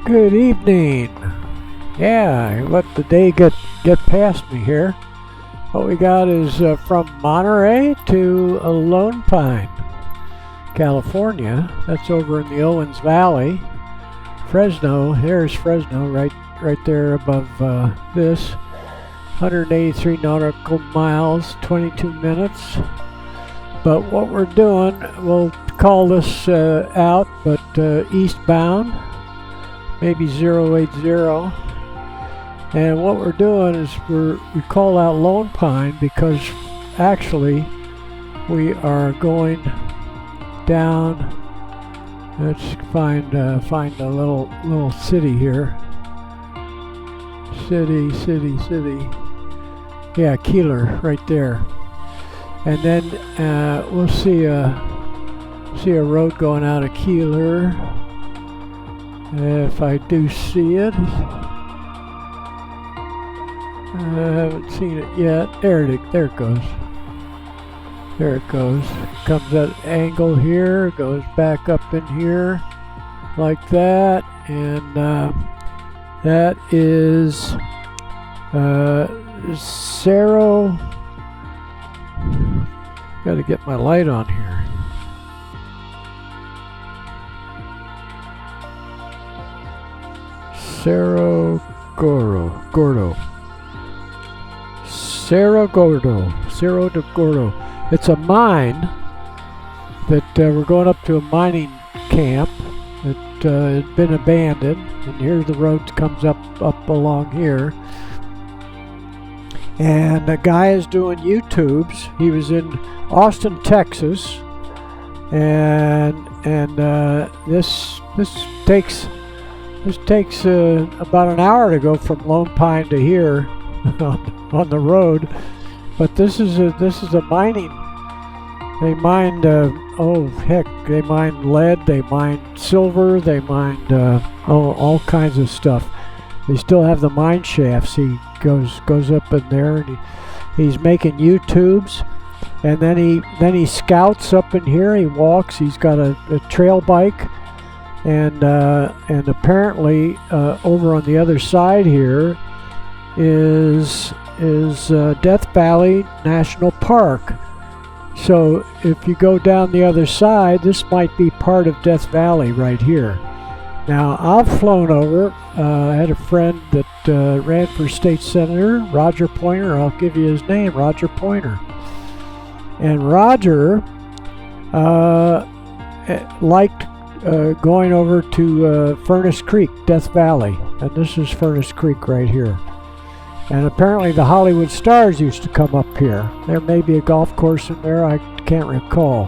Good evening. Yeah, let the day get past me here. What we got is from Monterey to Lone Pine, California. That's over in the Owens Valley. Fresno, here's Fresno right there above this. 183 nautical miles, 22 minutes. But what we're doing, we'll call this out, but eastbound, maybe 080. And what we're doing is we call out Lone Pine because actually we are going down. Let's find a little city here. City. Yeah, Keeler right there. And then we'll see a road going out of Keeler. If I do see it. I haven't seen it yet. There it goes. There it goes. Comes at an angle here, goes back up in here like that, and that is Cerro. Got to get my light on here. Cerro Gordo. Cerro de Gordo. It's a mine that we're going up to a mining camp that had been abandoned, and here the road comes up along here. And the guy is doing YouTubes. He was in Austin, Texas, and this takes about an hour to go from Lone Pine to here on the road. But this is a mining. They mined they mined lead, they mined silver, they mined all kinds of stuff. They still have the mine shafts. He goes up in there, and he's making YouTubes, and then he scouts up in here. He walks. He's got a trail bike, and apparently over on the other side here is Death Valley National Park. So if you go down the other side, this might be part of Death Valley right here. Now, I've flown over. I had a friend that ran for state senator, Roger Pointer. I'll give you his name, Roger Pointer. And Roger liked going over to Furnace Creek, Death Valley. And this is Furnace Creek right here. And apparently the Hollywood Stars used to come up here. There may be a golf course in there, I can't recall.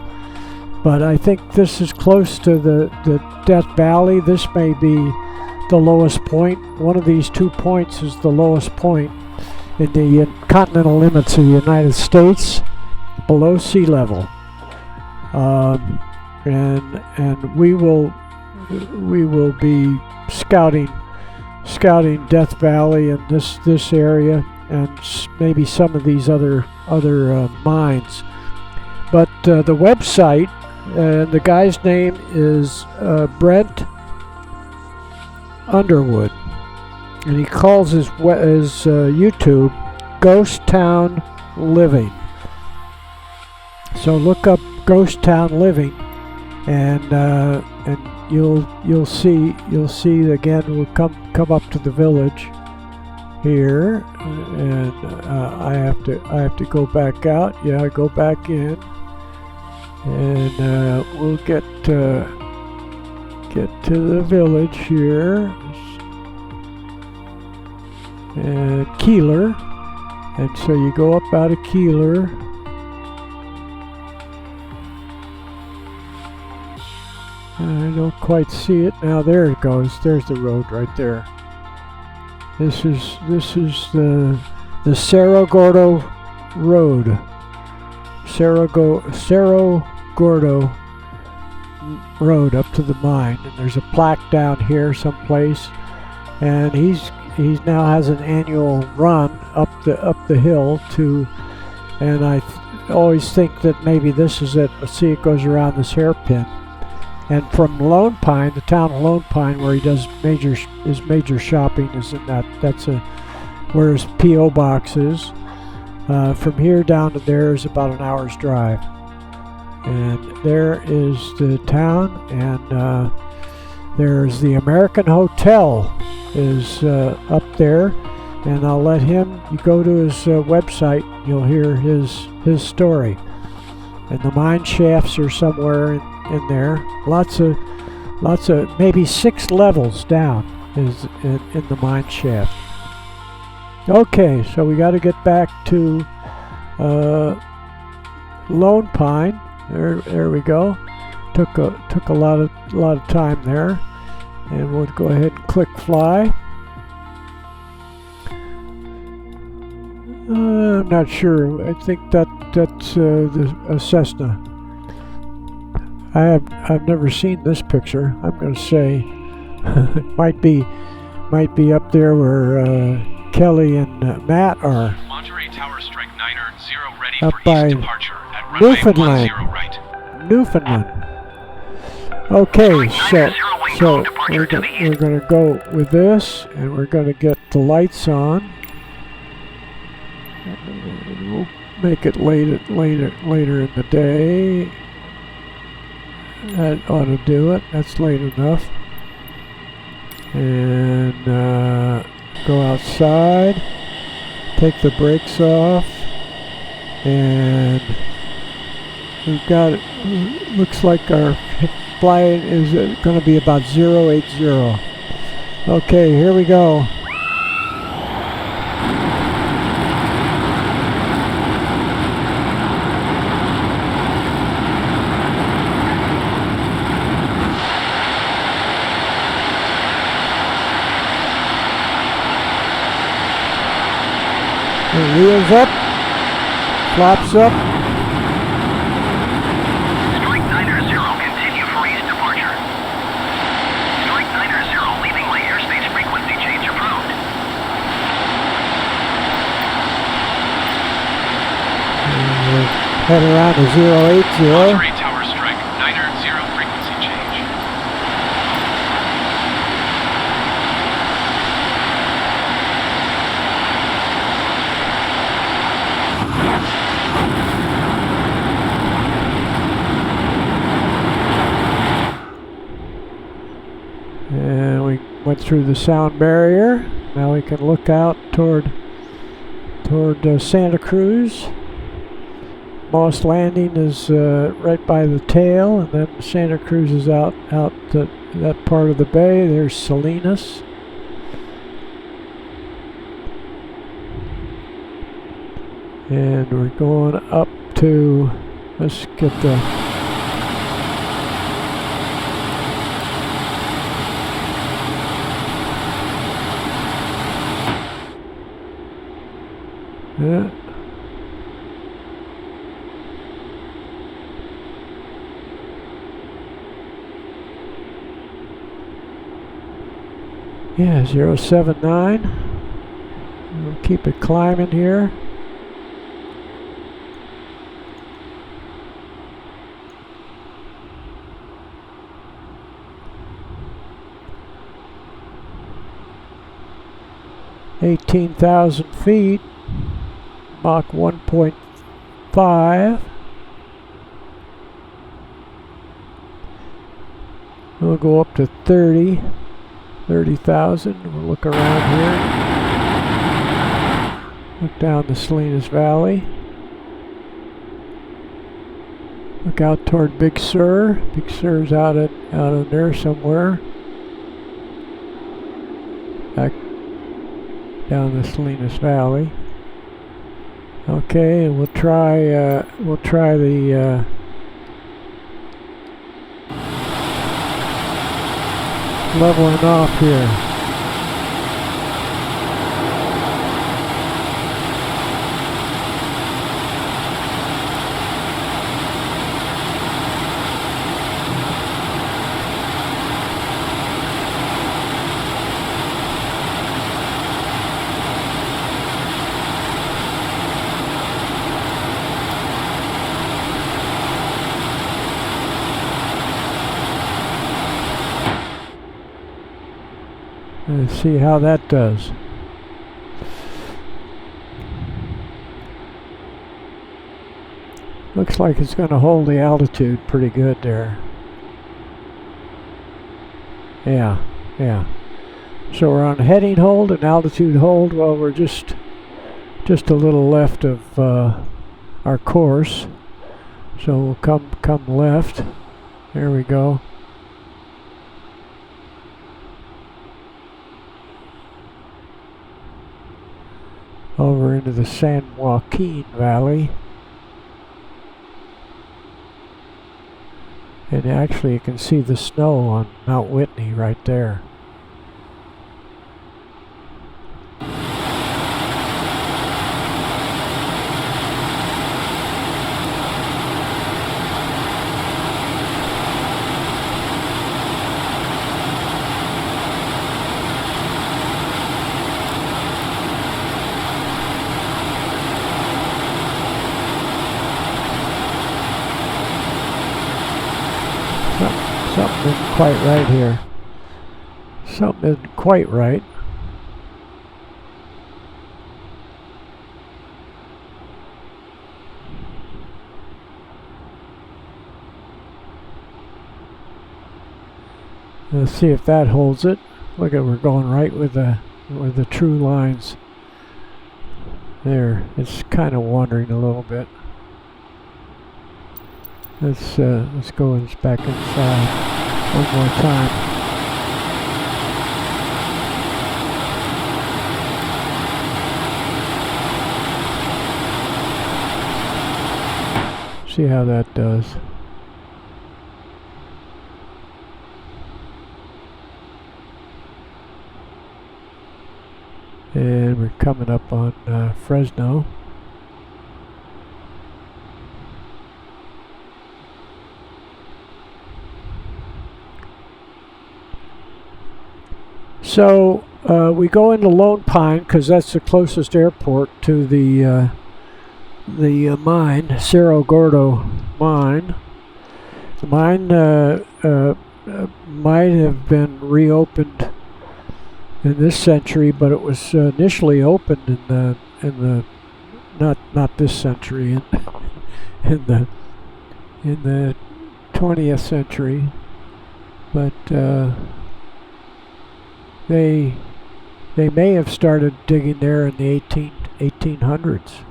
But I think this is close to the Death Valley. This may be the lowest point. One of these 2 points is the lowest point in the continental limits of the United States, below sea level. And we will be scouting Death Valley and this area, and maybe some of these other mines. But the website, the guy's name is Brent Underwood, and he calls his YouTube Ghost Town Living. So look up Ghost Town Living, and you'll see again. We'll come up to the village here, and I have to go back out. Yeah, I go back in, and we'll get to the village here, and Keeler, and so you go up out of Keeler. I don't quite see it now. There it goes. There's the road right there. This is the Cerro Gordo Road. Cerro Gordo Road up to the mine, and there's a plaque down here someplace. And he's now has an annual run up the hill to, and I always think that maybe this is it. Let's see, it goes around this hairpin. And from Lone Pine, the town of Lone Pine, where he does his major shopping, is in that. That's where his P.O. box is. From here down to there is about an hour's drive. And there is the town, and there's the American Hotel is up there. And I'll let him, you go to his website, you'll hear his story. And the mine shafts are somewhere in there. Lots of, maybe 6 levels down is in the mine shaft. Okay, so we got to get back to Lone Pine. There we go. Took a lot of time there, and we'll go ahead and click fly. I'm not sure. I think that's a Cessna. I've never seen this picture. I'm going to say it might be up there where Kelly and Matt are. Monterey Tower Strike 9er 0 ready up for by east departure at runway Newfoundland. 10 right. Newfoundland. Okay, so we're going to go with this, and we're going to get the lights on. We'll make it later in the day. That ought to do it. That's late enough. And go outside. Take the brakes off. And we've got it. Looks like our flight is going to be about 080. Okay, here we go. Wheels up, flaps up. Strike 9er 0, continue for east departure. Strike 9er 0, leaving my airspace frequency change approved. And we'll head around to 080. Monterey Tower Strike 9er 0 frequency change. And we went through the sound barrier. Now we can look out toward Santa Cruz. Moss Landing is right by the tail, and then Santa Cruz is out that part of the bay. There's Salinas. And we're going up to, let's get the Yeah, 079. We'll keep it climbing here. $18,000 Mach 1.5. We'll go up to 30,000. We'll look around here. Look down the Salinas Valley. Look out toward Big Sur. Big Sur's out in there somewhere. Back down the Salinas Valley. Okay, and we'll try the leveling off here. Let's see how that does. Looks like it's going to hold the altitude pretty good there. Yeah, yeah. So we're on heading hold and altitude hold. Well, we're just a little left of our course. So we'll come left. There we go. Over into the San Joaquin Valley. And actually you can see the snow on Mount Whitney right there. Something isn't quite right here. Something isn't quite right. Let's see if that holds it. Look at, we're going right with the true lines. There, it's kind of wandering a little bit. Let's go back inside one more time. See how that does. And we're coming up on Fresno. So we go into Lone Pine because that's the closest airport to the mine, Cerro Gordo mine. The mine might have been reopened in this century, but it was initially opened in the not this century, in the 20th century, but they may have started digging there in the 1800s.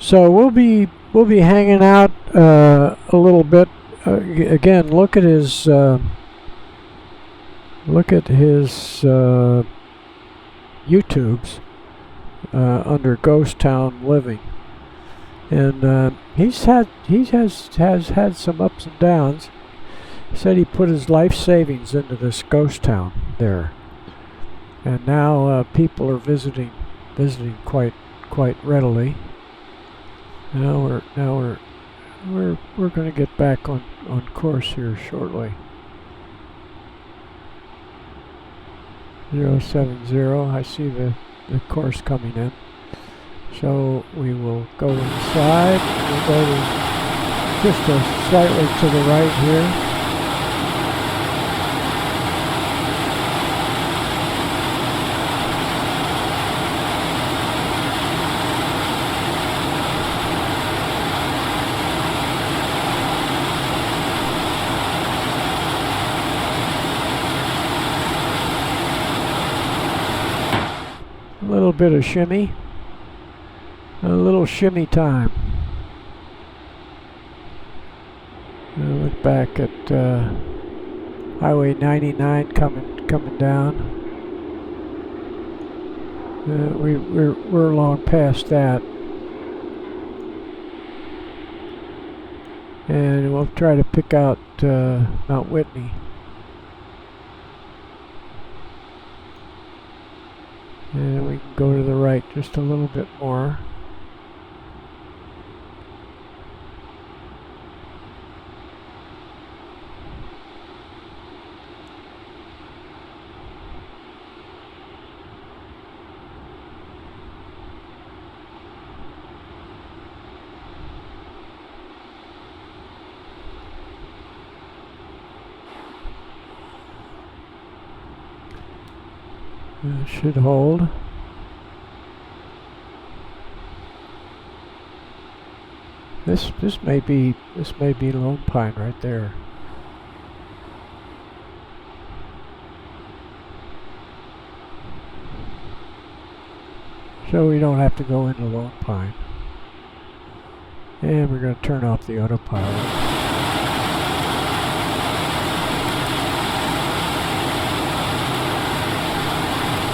So we'll be hanging out a little bit. Again, look at his YouTubes under Ghost Town Living, and he has had some ups and downs. He said he put his life savings into this ghost town there, and now people are visiting quite readily. Now we're going to get back on course here shortly. 070. I see the course coming in. So we will go inside. We'll go just slightly to the right here. A little bit of shimmy, a little shimmy time. Look back at Highway 99 coming down. We're long past that, and we'll try to pick out Mount Whitney. And we can go to the right just a little bit more. Should hold. This may be Lone Pine right there. So we don't have to go into Lone Pine. And we're going to turn off the autopilot.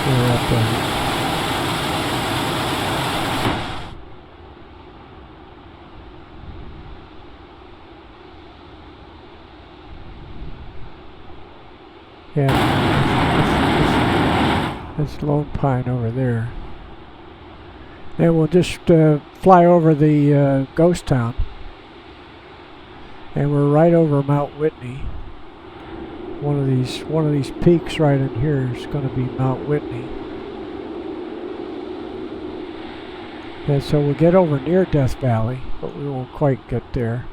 We're up there. Yeah, that's Lone Pine over there. And we'll just fly over the ghost town. And we're right over Mount Whitney. One of these peaks right in here is going to be Mount Whitney. And so we'll get over near Death Valley, but we won't quite get there.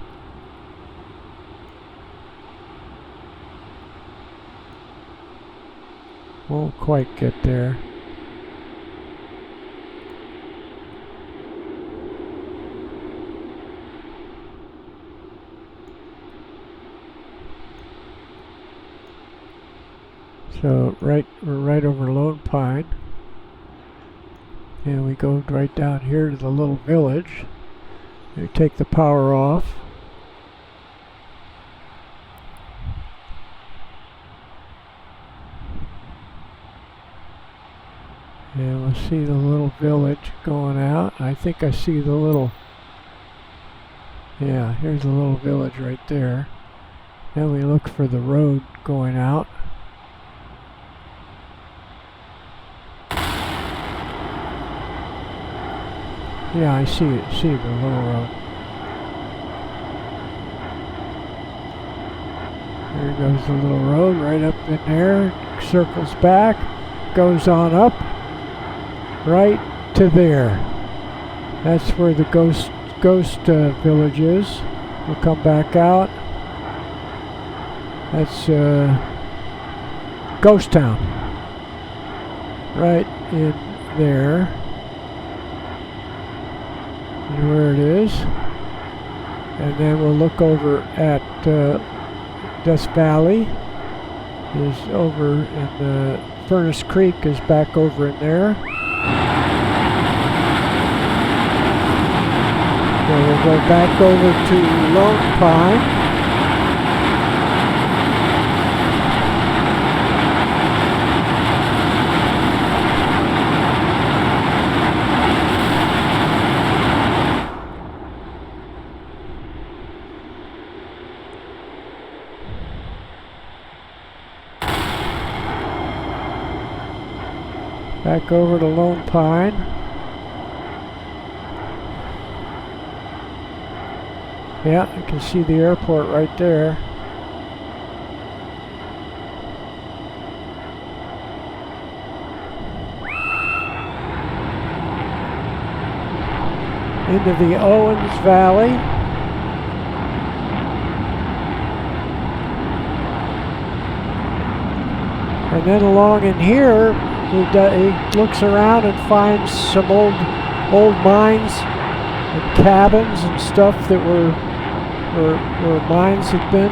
Won't quite get there. So we're right over Lone Pine. And we go right down here to the little village. We take the power off. And we'll see the little village going out. I think I see the little, yeah, here's the little village right there. Then we look for the road going out. Yeah, I see it, see the little road. There goes the little road right up in there, circles back, goes on up. Right to there. That's where the ghost village is. We'll come back out. That's Ghost Town. Right in there. And where it is. And then we'll look over at Death Valley. Is over in Furnace Creek is back over in there. So we'll go back over to Lone Pine. Back over to Lone Pine. Yeah, I can see the airport right there. Into the Owens Valley. And then along in here, he looks around and finds some old mines and cabins and stuff that were mines had been.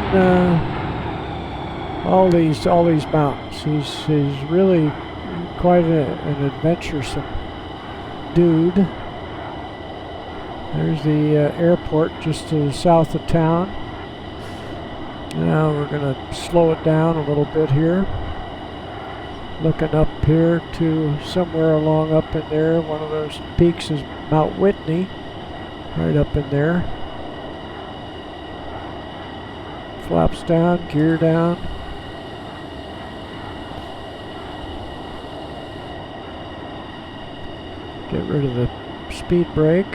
All these mountains. He's really quite an adventuresome dude. There's the airport just to the south of town. Now we're going to slow it down a little bit here. Looking up here to somewhere along up in there. One of those peaks is Mount Whitney. Right up in there. Flaps down, gear down. Get rid of the speed brake.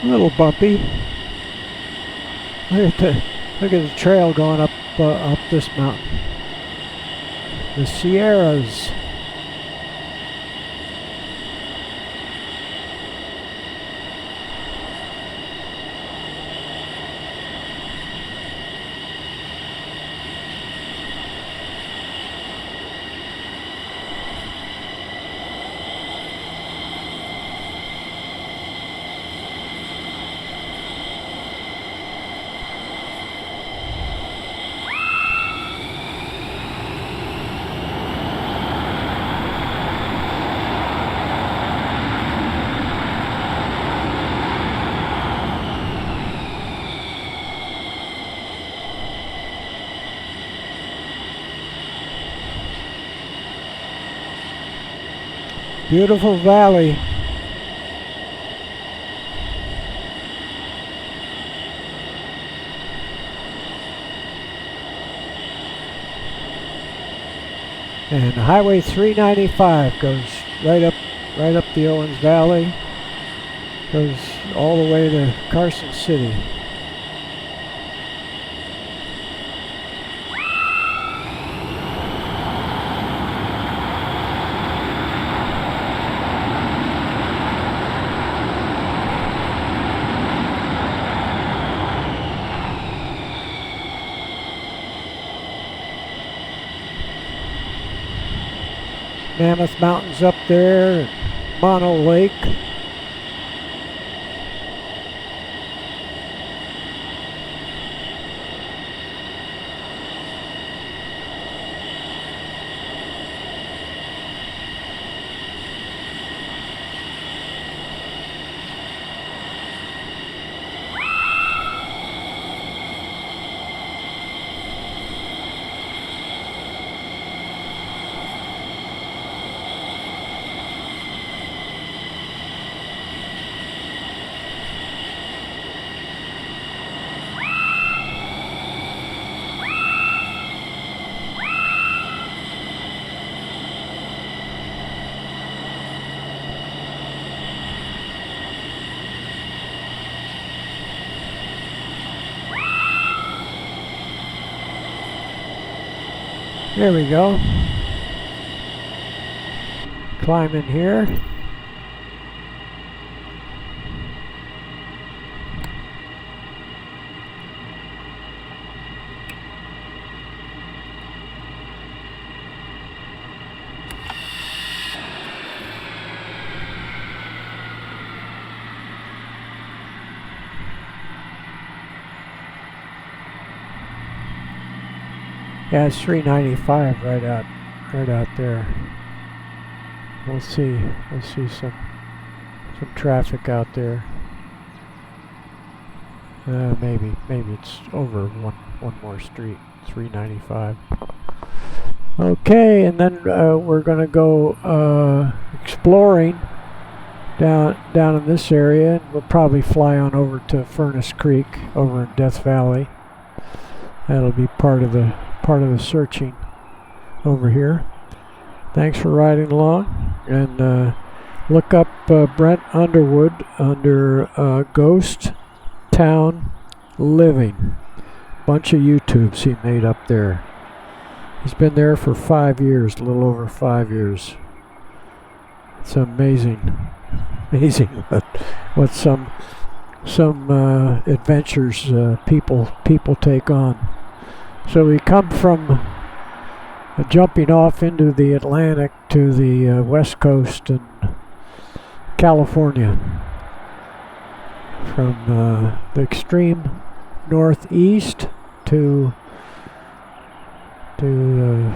A little bumpy. Look at the trail going up this mountain. The Sierras. Beautiful valley. And Highway 395 goes right up the Owens Valley. Goes all the way to Carson City. Mammoth Mountains up there, Mono Lake. There we go. Climb in here. Yeah, it's 395 right out there. We'll see some traffic out there. Maybe it's over one more street. 395. Okay, and then we're gonna go exploring down in this area, and we'll probably fly on over to Furnace Creek over in Death Valley. That'll be part of the searching over here. Thanks for riding along, and look up Brent Underwood under Ghost Town Living. Bunch of YouTubes he made up there. He's been there for 5 years, a little over 5 years. It's amazing what some adventures people take on. So we come from jumping off into the Atlantic to the West Coast and California. From the extreme northeast to the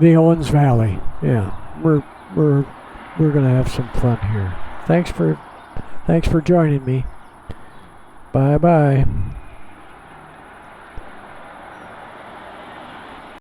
Owens Valley. Yeah, we're gonna have some fun here. Thanks for joining me. Bye bye.